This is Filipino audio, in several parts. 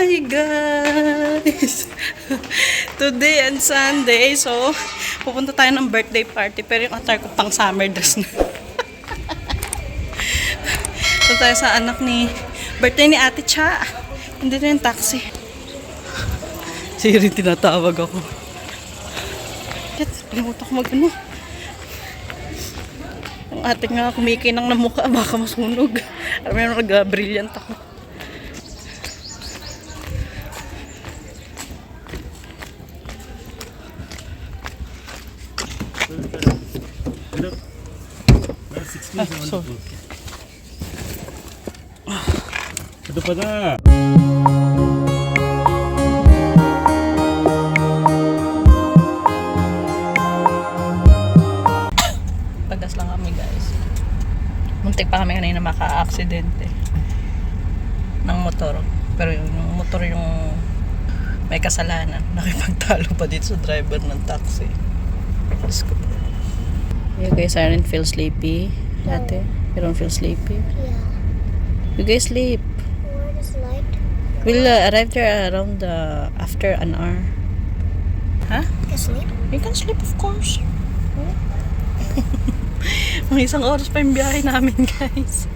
Hi guys! Today and Sunday, so pupunta tayo ng birthday party pero yung attire ko pang summer dress na. So tayo sa anak ni birthday ni Ate Cha. Hindi na yung taxi. Siri, tinatawag ako. Pinamuta ko mag-ano. Ang ate nga kumikinang na mukha, baka masunog. Alam mo, nag-brilliant ako. Sorry. Ito pa na. Pagas lang kami guys. Muntik pa kami kanina maka-aksidente ng motor. Pero yung motor yung may kasalanan. Nakipagtalo pa dito sa driver ng taxi. Let's go. You guys aren't feel sleepy? Ate? You don't feel sleepy? Yeah. You guys sleep. Where is light? We'll arrive there around after an hour. Huh? I sleep? You can sleep, of course. Mga isang oras pa yung biyahe namin, guys.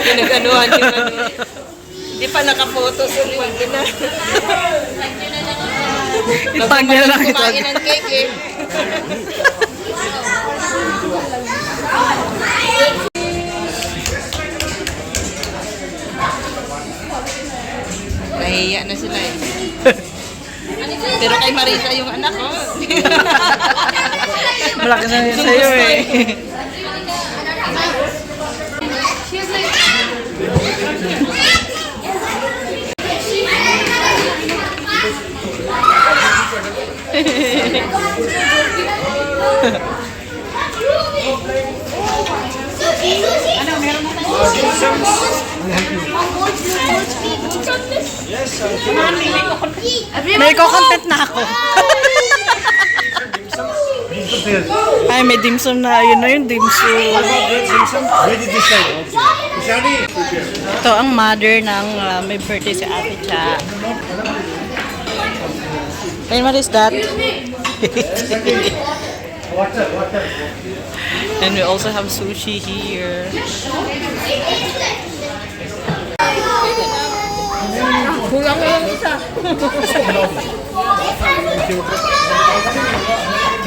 Pinag-anuhan yung ano. Hindi pa nakapoto sa liwag na. Itag niya lang ito. Kumain ng cake eh. Nahiya na sila eh. Pero kay Marisa yung anak ko. Malaki na yun sa'yo eh. May content na ako. Ay, may dimsum na. Yun na yung dimsum. Where did this side? Ito ang mother ng may birthday si Ate Cha. And what is that? And we also have sushi here. Kulang lang isa.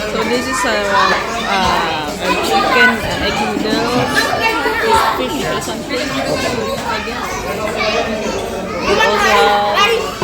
So this is a chicken egg noodles, fish or something, I guess. We also have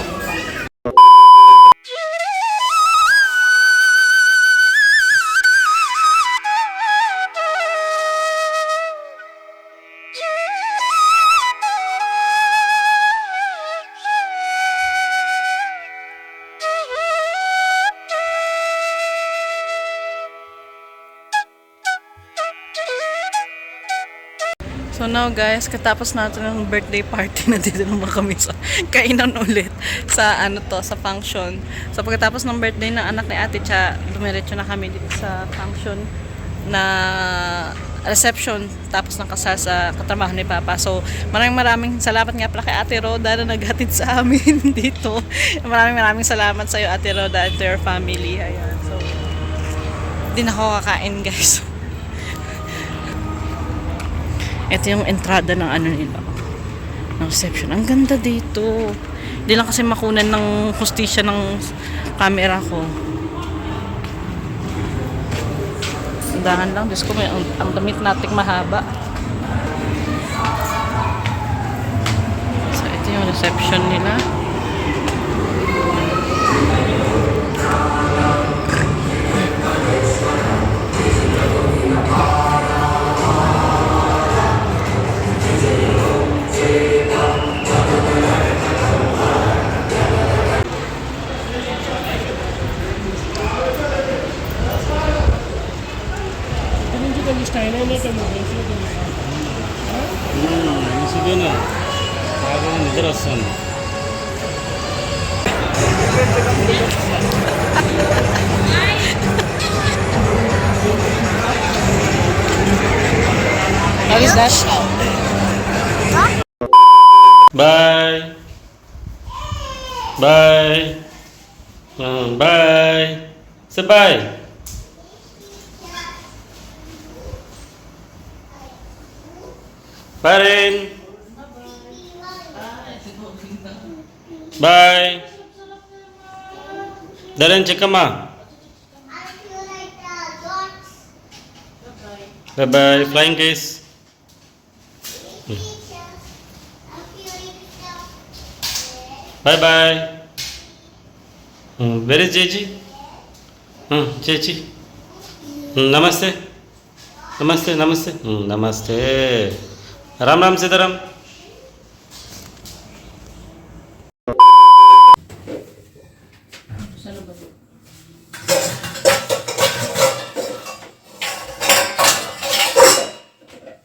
So now guys, katapos natin ng birthday party, nandito naman kami sa kainan ulit sa ano to, sa function. So pagkatapos ng birthday ng anak ni Ate Cha, dumiretso na kami dito sa function na reception tapos ng kasal sa katrabaho ni Papa. So, maraming salamat nga pala kay Ate Roda na naghatid sa amin dito. Maraming salamat sa iyo, Ate Roda, and to your family. Ayan. So, di na ako kakain, guys. Ito yung entrada ng ano nila, ng reception. Ang ganda dito. Hindi lang kasi makunan ng hustisya ng camera ko. Dahan lang, Diyos ko, ang damit nating mahaba. So, ito yung reception nila. 수빈아, 작은 들었어. What is that? Bye. Bye. Bye. Say bye. Bye rin. Bye. Dalan check ka ma. Bye bye. Flying kiss. Bye bye. Where is Jeji? Jeji. Namaste. Namaste. Namaste. Namaste. Ram Ram Sitaram.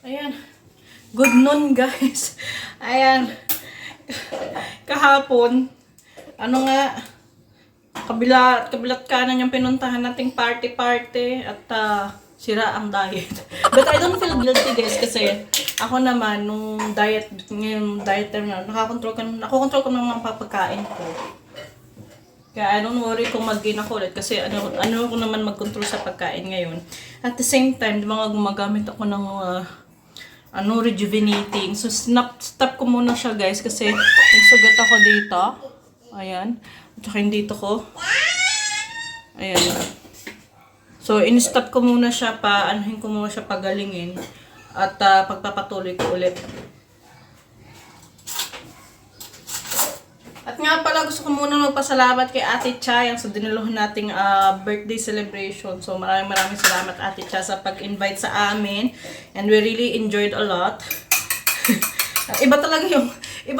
Ayan. Good noon, guys. Ayan. Kahapon, ano nga, kabilat kanan yung pinuntahan nating party at sira ang diet. But I don't feel guilty, guys, kasi ako naman, nung diet time na, nakokontrol ko ng mga papagkain ko. Kaya I don't worry kung mag-gain ako ulit kasi ano ko naman mag-control sa pagkain ngayon. At the same time, gumagamit ako ng rejuvenating. So, stop ko muna siya, guys, kasi nagsugat ako dito. Ayan. At saka yung dito ko. Ayan. So, in-stop ko muna siya anuhin ko muna siya pagalingin. At pagpapatuloy ko ulit. At nga pala, gusto ko muna magpasalamat kay Ate Cha sa dinaluhan nating birthday celebration. So maraming salamat, Ate Cha, sa pag-invite sa amin. And we really enjoyed a lot. Iba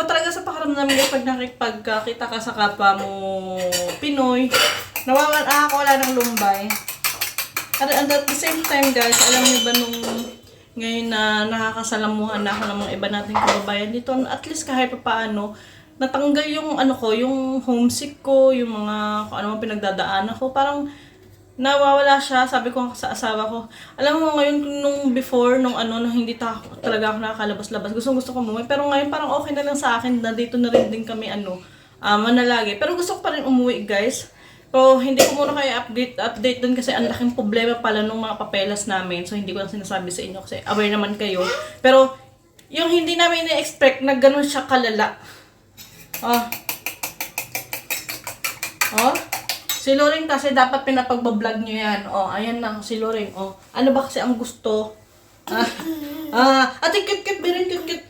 talaga sa pakiramdam guys pag nakikita ka sa kapwa mo Pinoy. Wala ng lumbay. And at the same time, guys, alam niyo ba nung ngayon na nakakasalamuhan na ako ng mga iba nating kababayan dito, at least kahit paano, natanggal yung yung homesick ko, yung mga kung ano pinagdadaanan ko, parang nawawala siya. Sabi ko sa asawa ko, alam mo ngayon nung before nung hindi talaga ako nakakalabas-labas. Gusto ko umuwi, pero ngayon parang okay na lang sa akin na dito na rin din kami manalagi. Pero gusto ko pa rin umuwi, guys. So hindi ko muna kayo update dun kasi ang laking problema pala nung mga papelas namin. So hindi ko lang sinasabi sa inyo kasi aware naman kayo. Pero yung hindi namin na-expect na ganun siya kalala. Si Loring kasi dapat pinapagbablog nyo yan. Ayan na, si Loring. Ano ba kasi ang gusto? Ate, cute, very cute.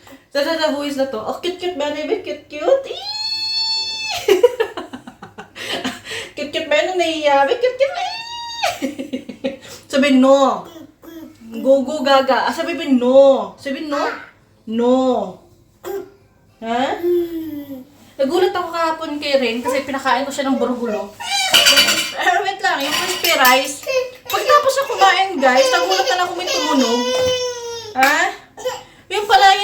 Who is na to? Cute, baby, cute. Cute, baby, naiya. Cute. Sabi no. Go, gaga. Sabi no. No. Ha? Nagulat ako kahapon kay Ren kasi pinakain ko siya ng burgulo. Wait lang, yung crispy rice. Pagtapos siya kumain, guys, nagulat na ako may tumunog. Ha? Yung pala,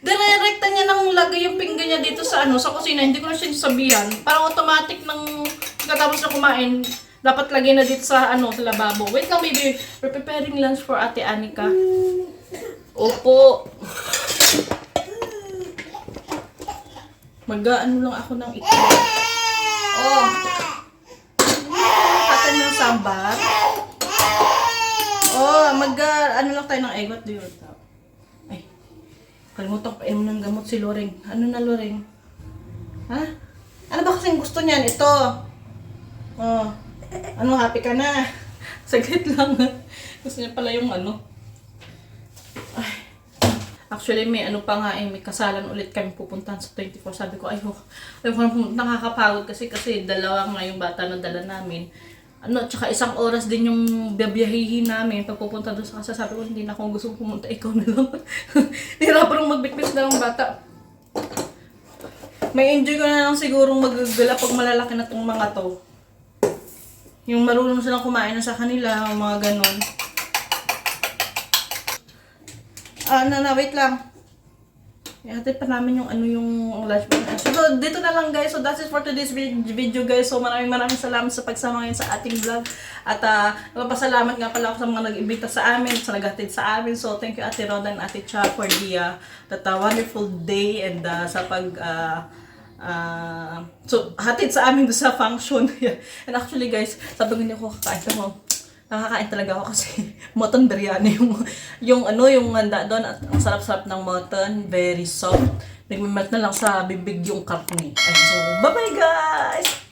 direkta niya nang lagay yung pinggan niya dito sa sa kusina. Hindi ko na siya sabihan. Parang automatic nang pagkatapos na kumain, Dapat lagay na dito sa sa lababo. Wait lang, baby. We're preparing lunch for Ate Anika. Opo. Mag-ano lang ako ng itlog. Oh. Atan ng sambar. Oh, ano lang tayo ng egg. What do you want? Ay. Kalimutan ko painom ng gamot si Loring. Ano na, Loring? Ha? Ano ba kasing gusto niyan? Ito. Oh. Ano, happy ka na? Saglit lang. Gusto niya pala yung ano. Ay. Actually, may ano pa nga may kasalan ulit kami pupuntahan sa 24. Sabi ko, ayoko nakakapagod kasi dalawa nga yung bata na dala namin. Tsaka isang oras din yung biyahihin namin pag pupunta doon sa casa. Sabi ko, hindi na ako gusto pumunta, ikaw na lang. Hirapan magbitbit na ng bata. May enjoy ko na lang sigurong magagala pag malalaki na tong mga to. Yung marunong silang kumain na sa kanila, mga ganon. Wait lang. Ihatid pa namin yung lunch box. So, dito na lang guys. So, that's it for today's video guys. So, maraming salamat sa pagsama ngayon sa ating vlog. At, nagpapasalamat nga pala ako sa mga nag-imbita sa amin, sa naghatid sa amin. So, thank you Ate Roda and Ate Cha for that wonderful day and sa so, hatid sa amin doon sa function. And actually guys, sabi ko hindi ako kakain mo. Nakakain talaga ako kasi mutton biryani yung handa doon at ang sarap-sarap ng mutton, very soft. Nagmamelt na lang sa bibig yung karne. So, bye-bye guys!